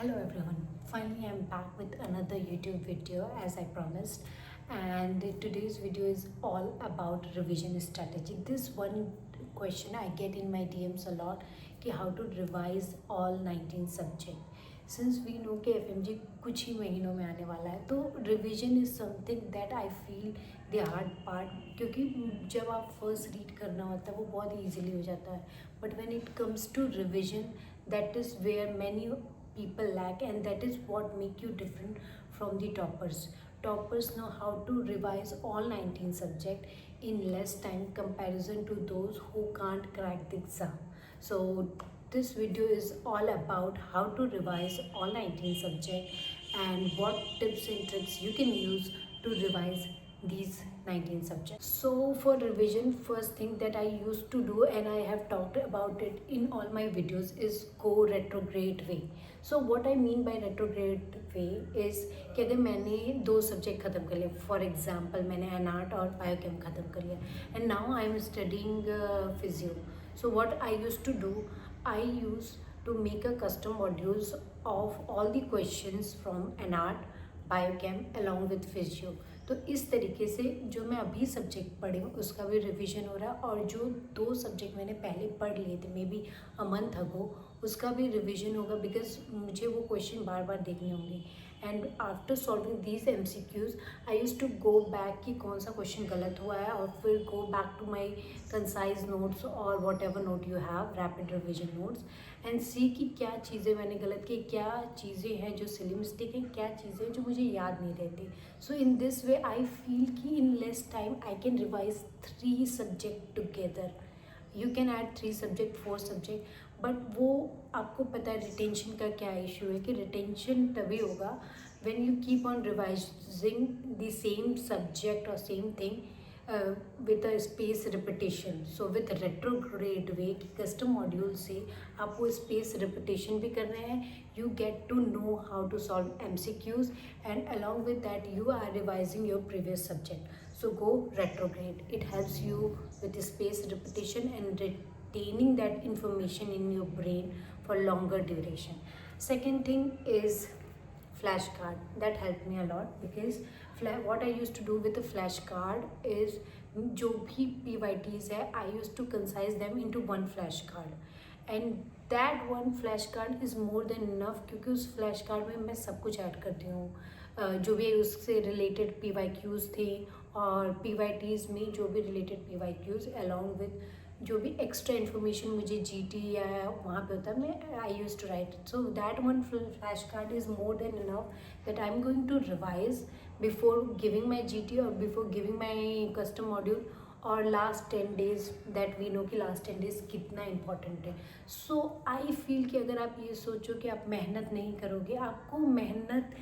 Hello everyone, finally I'm back with another YouTube video as I promised, and today's video is all about revision strategy. This one question I get in my DMs a lot कि how to revise all 19 subject. Since we know कि FMG कुछ ही महीनों में आने वाला है, तो revision is something that I feel the hard part, क्योंकि जब आप first read करना होता है वो बहुत easily हो जाता है, but when it comes to revision, that is where many people lack, and that is what make you different from the toppers know how to revise all 19 subject in less time comparison to those who can't crack the exam. So this video is all about how to revise all 19 subject and what tips and tricks you can use to revise these 19 subjects. So for revision, first thing that I used to do, and I have talked about it in all my videos, is go retrograde way. So what I mean by retrograde way is कि अगर मैंने दो subject ख़त्म कर लिया, for example मैंने anat और biochem ख़त्म कर लिया, and now I am studying physio. So what I used to do, I used to make a custom modules of all the questions from anat, biochem along with physio. तो इस तरीके से जो मैं अभी सब्जेक्ट पढ़ी हूँ उसका भी रिवीजन हो रहा है, और जो दो सब्जेक्ट मैंने पहले पढ़ लिए थे may be a month ago, उसका भी रिवीजन होगा, बिकॉज मुझे वो क्वेश्चन बार बार देखने होंगे. And after solving these MCQs I use to go back कि कौन सा क्वेश्चन गलत हुआ है, और फिर go back to my concise notes और whatever note you have, rapid revision notes, and see कि क्या चीज़ें मैंने गलत की, क्या चीज़ें हैं जो सिली मिस्टेक हैं, क्या चीज़ें हैं जो मुझे याद नहीं रहती. सो in this way I feel कि in less time I can revise 3 subject together. You can add 3 subject 4 subject, but वो आपको पता है रिटेंशन का क्या इशू है, कि रिटेंशन तभी होगा when you keep on revising the same subject और same thing with a space repetition. So with retrograde way कि custom module से आप वो space repetition भी कर रहे हैं, you get to know how to solve MCQs, and along with that you are revising your previous subject. So go retrograde. It helps you with the space repetition and retaining that information in your brain for longer duration. Second thing is flashcard. That helped me a lot, because what I used to do with the flashcard is जो भी PYTs है I used to concise them into one flashcard, and that one flashcard is more than enough, क्योंकि उस flashcard में मैं सब कुछ add करती हूँ, जो भी उससे रिलेटेड PYQs थे और PYTs में जो भी रिलेटेड PYQs along with जो भी एक्स्ट्रा इन्फॉर्मेशन मुझे GT या वहाँ पे होता है, मैं I use to write. So that one flash card is more than enough that I am going to revise before giving my GT और before giving my custom module, और last 10 days that we know कि last 10 days कितना important है. So आई feel कि अगर आप ये सोचो कि आप मेहनत नहीं करोगे, आपको मेहनत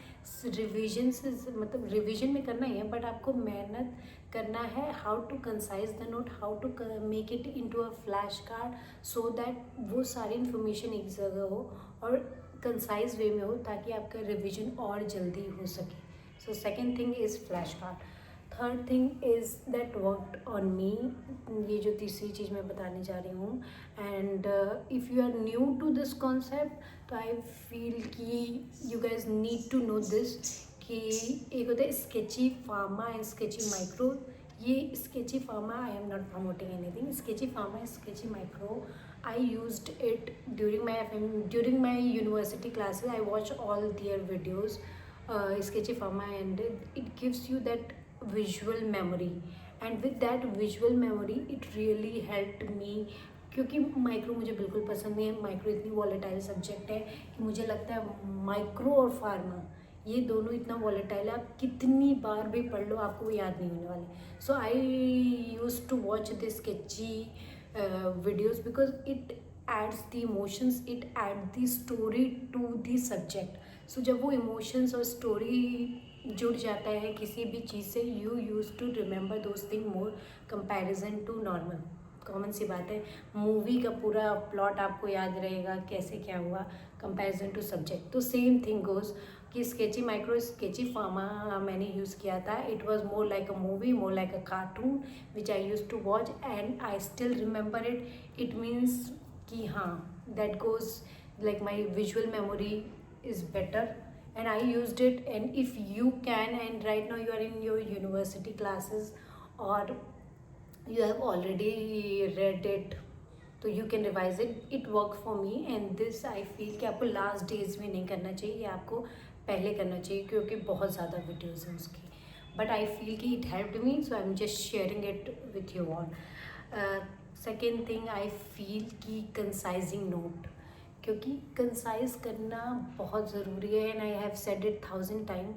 रिविजन से मतलब रिविजन में करना ही है, बट आपको मेहनत करना है how to concise the note, how to make it into a flash card, so that वो सारी इन्फॉर्मेशन एक जगह हो और कंसाइज वे में हो, ताकि आपका रिविजन और जल्दी हो सके. So second thing is flash card. Third thing is that worked on me. ये जो तीसरी चीज़ मैं बताने जा रही हूँ, and if you are new to this concept, तो आई फील कि you guys need to know this, कि एक होता है sketchy pharma and sketchy micro. ये sketchy pharma, I am not promoting anything, sketchy pharma sketchy micro, I used it during my university classes. I watch all their videos, sketchy pharma, and it gives you that visual memory, and with that visual memory it really helped me, क्योंकि micro मुझे बिल्कुल पसंद नहीं है. Micro इतनी volatile subject है कि मुझे लगता है माइक्रो और फार्मा ये दोनों इतना वॉलेटाइल है, आप कितनी बार भी पढ़ लो आपको वो याद नहीं होने वाले. So I use to watch this sketchy videos because it adds the emotions, it adds the story to the subject. So जब वो emotions और story जुड़ जाता है किसी भी चीज़ से, you used to remember those things more comparison to normal. Common सी बात है, मूवी का पूरा प्लॉट आपको याद रहेगा कैसे क्या हुआ कंपैरिजन टू सब्जेक्ट. तो सेम थिंग गोज कि स्केची माइक्रो स्केची फार्मा मैंने यूज़ किया था. It was more like a movie, more like a cartoon which I use to watch, and I still remember it. It means कि हाँ, that goes like my visual memory is better, and I used it. And if you can, and right now you are in your university classes, or you have already read it, तो you can revise it work for me. And this I feel कि आपको last days में नहीं करना चाहिए, या आपको पहले करना चाहिए, क्योंकि बहुत ज़्यादा वीडियोज़ हैं उसकी. बट आई फील कि it helped me, so I am just sharing it with you all. Second thing I feel कि कंसाइजिंग नोट, क्योंकि कंसाइज करना बहुत ज़रूरी है. And I have said it 1000 time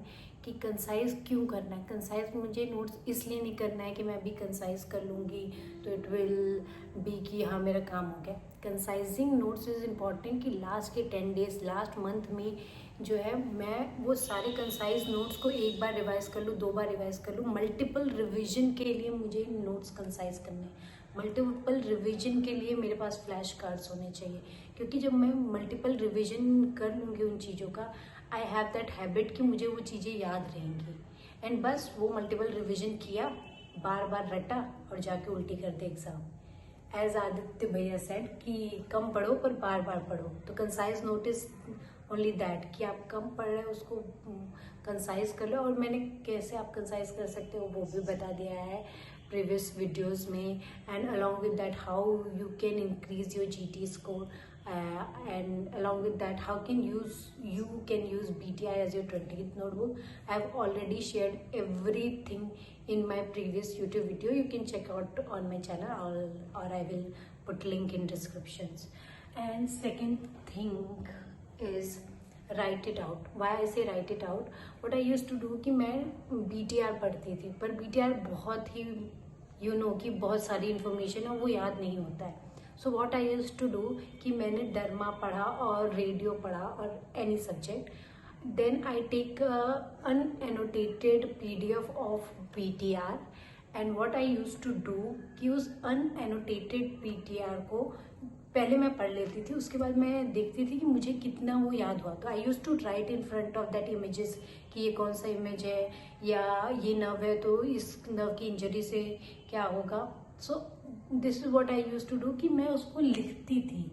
कि कंसाइज क्यों करना है. कंसाइज मुझे नोट्स इसलिए नहीं करना है कि मैं अभी कंसाइज कर लूँगी तो इट विल बी कि हाँ मेरा काम हो गया. कंसाइजिंग नोट्स इज़ इम्पॉर्टेंट कि लास्ट के 10 डेज, लास्ट मंथ में जो है मैं वो सारे कंसाइज नोट्स को एक बार रिवाइज कर लूँ, 2 बार रिवाइज कर लूँ. मल्टीपल रिविजन के लिए मुझे नोट्स कंसाइज करने हैं. मल्टीपल रिवीजन के लिए मेरे पास फ्लैश कार्ड्स होने चाहिए, क्योंकि जब मैं मल्टीपल रिवीजन कर लूँगी उन चीज़ों का, आई हैव दैट हैबिट कि मुझे वो चीज़ें याद रहेंगी. एंड बस वो मल्टीपल रिवीजन किया, बार बार रटा और जाके उल्टी कर दे एग्ज़ाम. एज आदित्य भैया सेड कि कम पढ़ो पर बार बार पढ़ो. तो concise note is only that कि आप कम पढ़ रहे हो उसको कंसाइज कर लो. और मैंने कैसे आप कंसाइज कर सकते हो वो भी बता दिया है previous videos में. And along with that how you can increase your GT score, and along with that how can you can use BTI as your 20th notebook. I have already shared everything in my previous YouTube video. You can check out on my channel, or I will put link in descriptions. And second thing is write it out. Why I say write it out? What I used to do कि मैं BTR पढ़ती थी, पर BTR बहुत ही कि बहुत सारी information है, वो याद नहीं होता है. So what I used to do कि मैंने डरमा पढ़ा और रेडियो पढ़ा और any subject, then I take unannotated PDF of BTR. And what I used to do कि उस अनएनोटेटेड BTR को पहले मैं पढ़ लेती थी, उसके बाद मैं देखती थी कि मुझे कितना वो याद हुआ. तो I use to write in front of that images कि ये कौन सा इमेज है, या ये नर्व है तो इस नर्व की इंजरी से क्या होगा. So this is what I use to do कि मैं उसको लिखती थी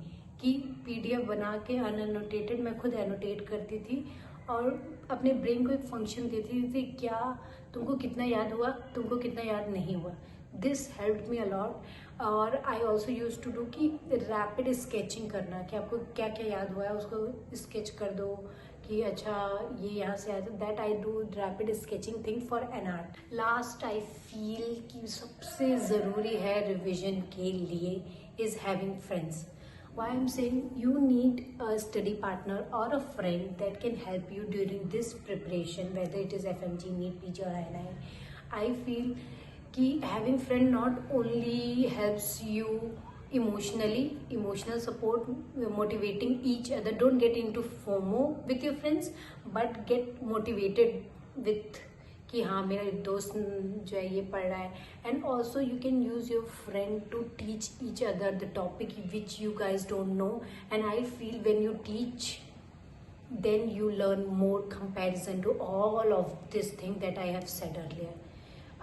कि PDF बना के अनएनोटेटेड मैं खुद एनोटेट करती थी, और अपने ब्रेन को एक फंक्शन देती थी क्या तुमको कितना याद हुआ, तुमको कितना याद नहीं हुआ. This help me a lot. और I also use to do कि रैपिड स्केचिंग करना कि आपको क्या क्या याद हुआ है उसको स्केच कर दो कि अच्छा ये यहाँ से आया. That I do rapid sketching thing for an art. Last I feel कि सबसे ज़रूरी है रिविजन के लिए is having friends. Why I'm saying you need a study partner or a friend that can help you during this preparation, whether it is FMG, NEET, PG or INI. I feel कि having friend not only helps you emotionally, emotional support, motivating each other. Don't get into FOMO with your friends, but get motivated with कि हाँ मेरा एक दोस्त जो है ये पढ़ रहा है. And also you can use your friend to teach each other the topic which you guys don't know. And I feel when you teach then you learn more comparison to all of this thing that I have said earlier.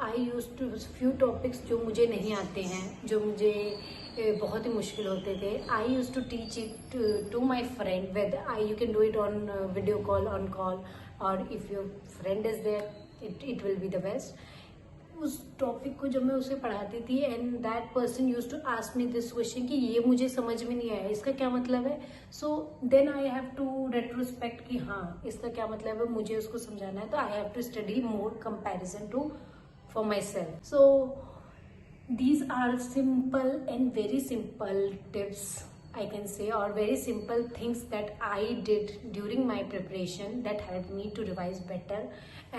I used to few topics जो मुझे नहीं आते हैं, जो मुझे बहुत ही मुश्किल होते थे, I used to teach it to my friend. Whether you can do it on video call, on call, or if your friend is there, it will be the best. उस टॉपिक को जब मैं उसे पढ़ाती थी and that person use to ask me this question कि ये मुझे समझ में नहीं आया, इसका क्या मतलब है. So then I have to retrospect कि हाँ इसका क्या मतलब है, मुझे उसको समझाना है. तो I have to study more comparison to for myself. So these are simple and very simple tips I can say, or very simple things that I did during my preparation that helped me to revise better.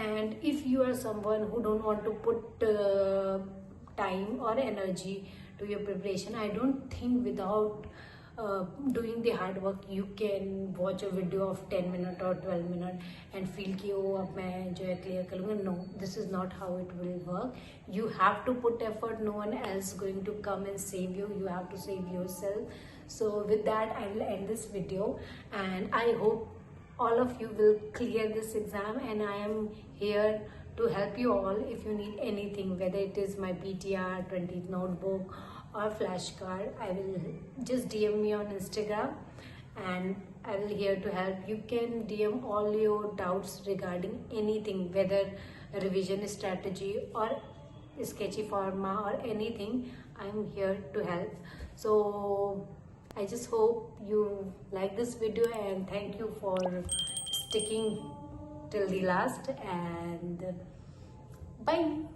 And if you are someone who don't want to put time or energy to your preparation, I don't think without doing the hard work you can watch a video of 10 minutes or 12 minutes and feel कि oh अब मैं जो है clear कर लूँगा. No, this is not how it will work. You have to put effort. No one else going to come and save you. You have to save yourself. So with that I will end this video, and I hope all of you will clear this exam, and I am here to help you all. If you need anything, whether it is my BTR 20th notebook or flashcard, I will just DM me on Instagram and I will here to help. You can DM all your doubts regarding anything, whether revision strategy or sketchy forma or anything. I'm here to help. So I just hope you like this video, and thank you for sticking till the last, and bye.